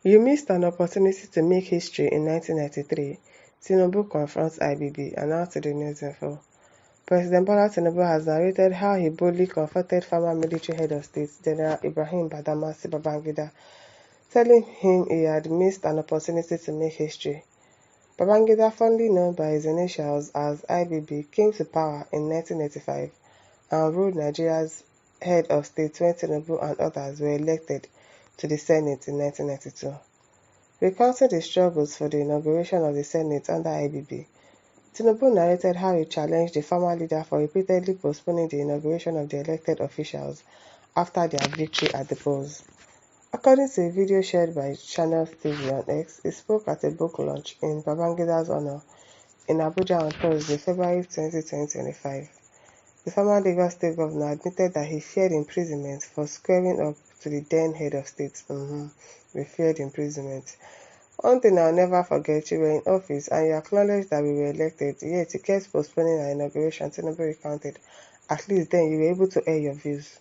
You missed an opportunity to make history in 1993. Tinubu confronts IBB, announced to the news info. President Bola Tinubu has narrated how he boldly confronted former military head of state, General Ibrahim Babangida, telling him he had missed an opportunity to make history. Babangida, fondly known by his initials as IBB, came to power in 1985 and ruled Nigeria's head of state when Tinubu and others were elected to the Senate in 1992. Recounting the struggles for the inauguration of the Senate under IBB, Tinubu narrated how he challenged the former leader for repeatedly postponing the inauguration of the elected officials after their victory at the polls. According to a video shared by Channels TV on X, he spoke at a book launch in Babangida's honor in Abuja on Thursday, February 20, 2025. The former Lagos State governor admitted that he feared imprisonment for squaring up to the then head of state. We feared imprisonment. One thing I'll never forget, you were in office and you acknowledged that we were elected, yet you kept postponing our inauguration. Tinubu recounted. At least then you were able to air your views.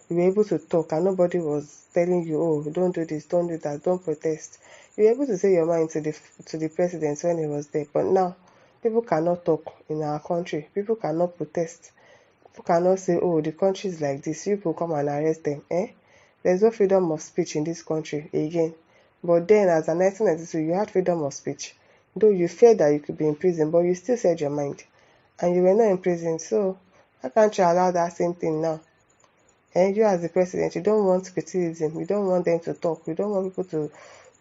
You were able to talk and nobody was telling you, oh, don't do this, don't do that, don't protest. You were able to say your mind to the president when he was there. But now, people cannot talk in our country. People cannot protest. People cannot say, oh, the country is like this. You people come and arrest them. There's no freedom of speech in this country again. But then, as in 1992, you had freedom of speech. Though you feared that you could be in prison, but you still said your mind. And you were not in prison, so how can't you allow that same thing now? And you as the president, you don't want criticism. You don't want them to talk. You don't want people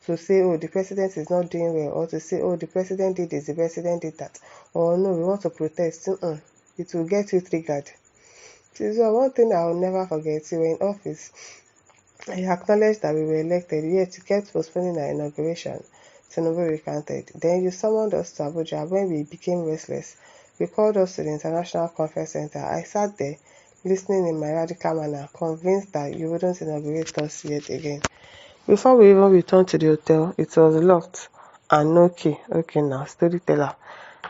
to say, oh, the president is not doing well. Or to say, oh, the president did this, the president did that. Or no, we want to protest. It will get you triggered. So one thing I will never forget, you were in office. I acknowledged that we were elected, yet you kept postponing our inauguration, Tinubu recounted. Then you summoned us to Abuja when we became restless. You called us to the International Conference Center. I sat there, listening in my radical manner, convinced that you wouldn't inaugurate us yet again. Before we even returned to the hotel, it was locked and no key. Okay now, storyteller.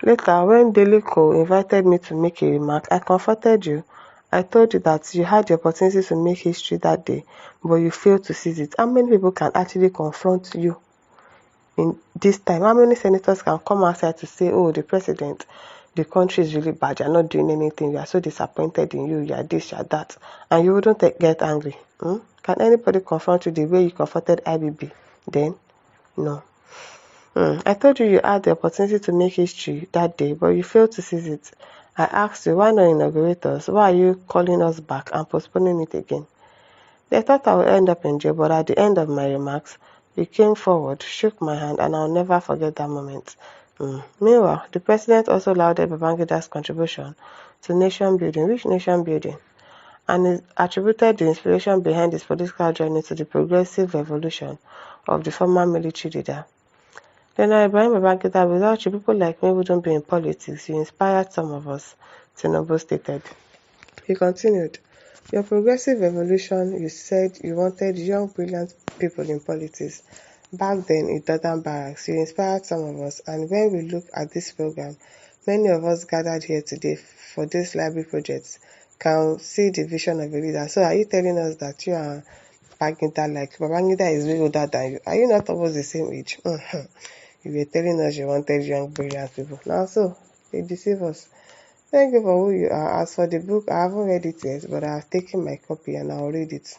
Later, when Delico invited me to make a remark, I comforted you. I told you that you had the opportunity to make history that day, but you failed to seize it. How many people can actually confront you in this time? How many senators can come outside to say, oh, the president, the country is really bad, you're not doing anything, you are so disappointed in you, you are this, you are that, and you wouldn't get angry? Can anybody confront you the way you confronted IBB then? No. I told you had the opportunity to make history that day, but you failed to seize it. I asked you, why not inaugurate us? Why are you calling us back and postponing it again? They thought I would end up in jail, but at the end of my remarks, you came forward, shook my hand, and I'll never forget that moment. Meanwhile, the president also lauded Babangida's contribution to nation building. Which nation building? And he attributed the inspiration behind his political journey to the progressive revolution of the former military leader. General Ibrahim Babangida, without you, people like me wouldn't be in politics. You inspired some of us, Tinubu stated. He continued, your progressive revolution, you said you wanted young, brilliant people in politics. Back then, in Dothan Barracks, you inspired some of us, and when we look at this program, many of us gathered here today for this library project can see the vision of a leader. So are you telling us that you are Babangida is way older than you? Are you not almost the same age? You were telling us you wanted young, brilliant people. Now, so, they deceive us. Thank you for who you are. As for the book, I haven't read it yet, but I have taken my copy and I'll read it.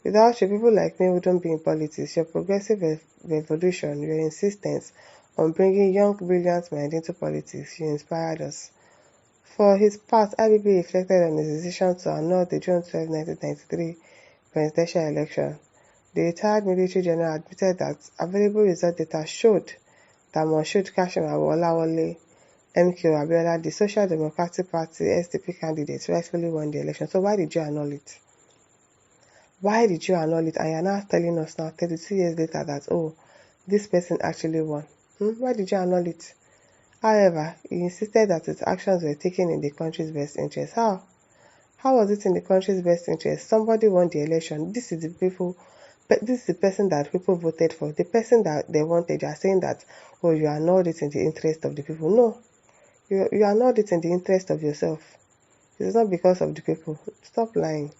Without you, people like me wouldn't be in politics. Your progressive revolution, your insistence on bringing young, brilliant minds into politics, you inspired us. For his part, IBB reflected on his decision to annul the June 12, 1993 presidential election. The retired military general admitted that available result data showed that Moshood Kashim Olawale MK Abiola, the Social Democratic Party SDP candidate, rightfully won the election. So why did you annul it? Why did you annul it? And you're now telling us now, 32 years later, that, oh, this person actually won. Why did you annul it? However, he insisted that his actions were taken in the country's best interest. How? How was it in the country's best interest? Somebody won the election. This is the person that people voted for. The person that they wanted. You are saying that, oh, you annulled it in the interest of the people. No. You annulled it in the interest of yourself. It is not because of the people. Stop lying.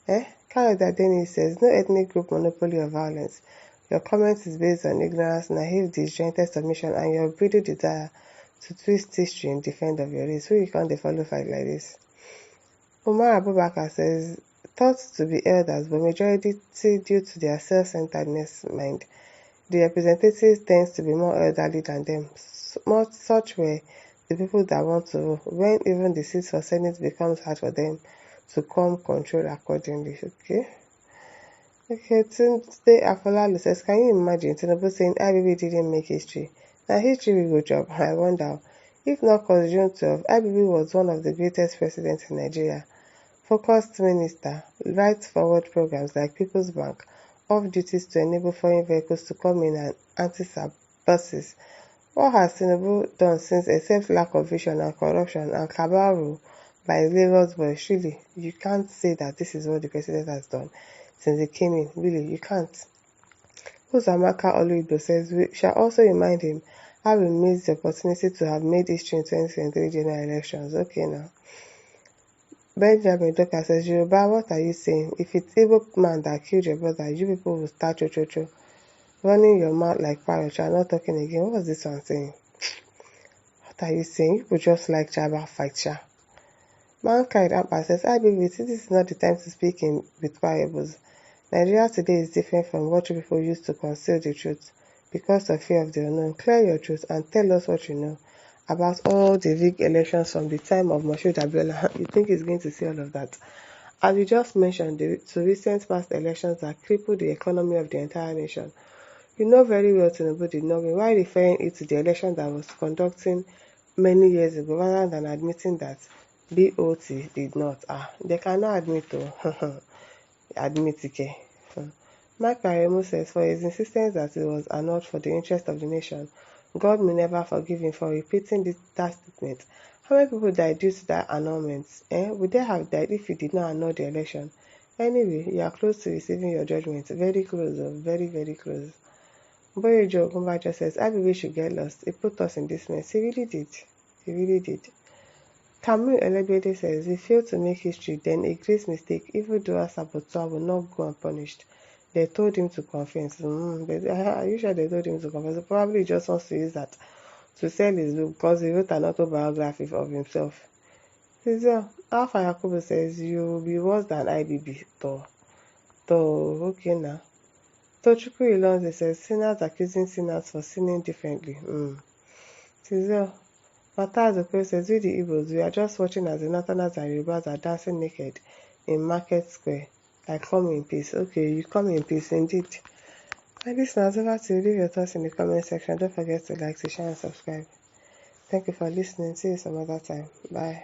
Khaled Adeni says, no ethnic group monopoly of violence. Your comment is based on ignorance, naive, disjointed submission, and your greedy desire to twist history in defense of your race. Who you can't follow fight like this? Umar Abubakar says, thought to be elders, but majority due to their self-centeredness mind. The representatives tends to be more elderly than them. Such were the people that want to rule, when even the seats for Senate becomes hard for them to come control accordingly. Okay, Tunde Afolalu says, can you imagine Tinubu saying IBB didn't make history? Now history will go job. I wonder. If not cause June 12, IBB was one of the greatest presidents in Nigeria. Focused minister, right forward programs like People's Bank, off duties to enable foreign vehicles to come in and anti-sab buses. What has Tinubu done since except lack of vision and corruption and cabal rule by Lagos boys? Surely, you can't say that this is what the president has done since he came in. Really, you can't. Uzamaka Oluido says, we shall also remind him how we missed the opportunity to have made history in 2023 general elections. Okay now. Benjamin Doka says, Yoruba, what are you saying? If it's Igbo man that killed your brother, you people will start cho running your mouth like parrot. You are not talking again. What was this one saying? What are you saying? You people just like tribal fight, sha. Mankind Ampa says, I believe this is not the time to speak in with parables. Nigeria today is different from what you people used to conceal the truth because of fear of the unknown. Clear your truth and tell us what you know about all the big elections from the time of Moshood Abiola. You think he's going to see all of that? As you just mentioned, the two recent past elections that crippled the economy of the entire nation. You know very well Tinubu did not win. Why referring it to the election that was conducting many years ago rather than admitting that BOT did not? They cannot admit to admit it. Mike Aremu says, for his insistence that it was annulled for the interest of the nation, God may never forgive him for repeating that statement. How many people died due to that annulment? Would they have died if you did not annul the election? Anyway, you are close to receiving your judgment. Very close, very, very close. Boyejo Ogunbajo says, IBB should get lost. He put us in this mess. He really did. He really did. Kamil Elegbede says, we failed to make history, then a great mistake. Evildoer saboteur will not go unpunished. They told him to confess. Are you sure they told him to confess? Probably just wants to use that to sell his book because he wrote an autobiography of himself. Alpha Yakubu says, you will be worse than IBB. Okay now. Tochukwu Ilonze says, sinners accusing sinners for sinning differently. Mataz Okoro says, we the Igbos, we are just watching as the Northerners and Yorubas are dancing naked in Market Square. I come in peace. Okay, you come in peace indeed. My listeners, over to you. Leave your thoughts in the comment section. Don't forget to like, to share, and subscribe. Thank you for listening. See you some other time. Bye.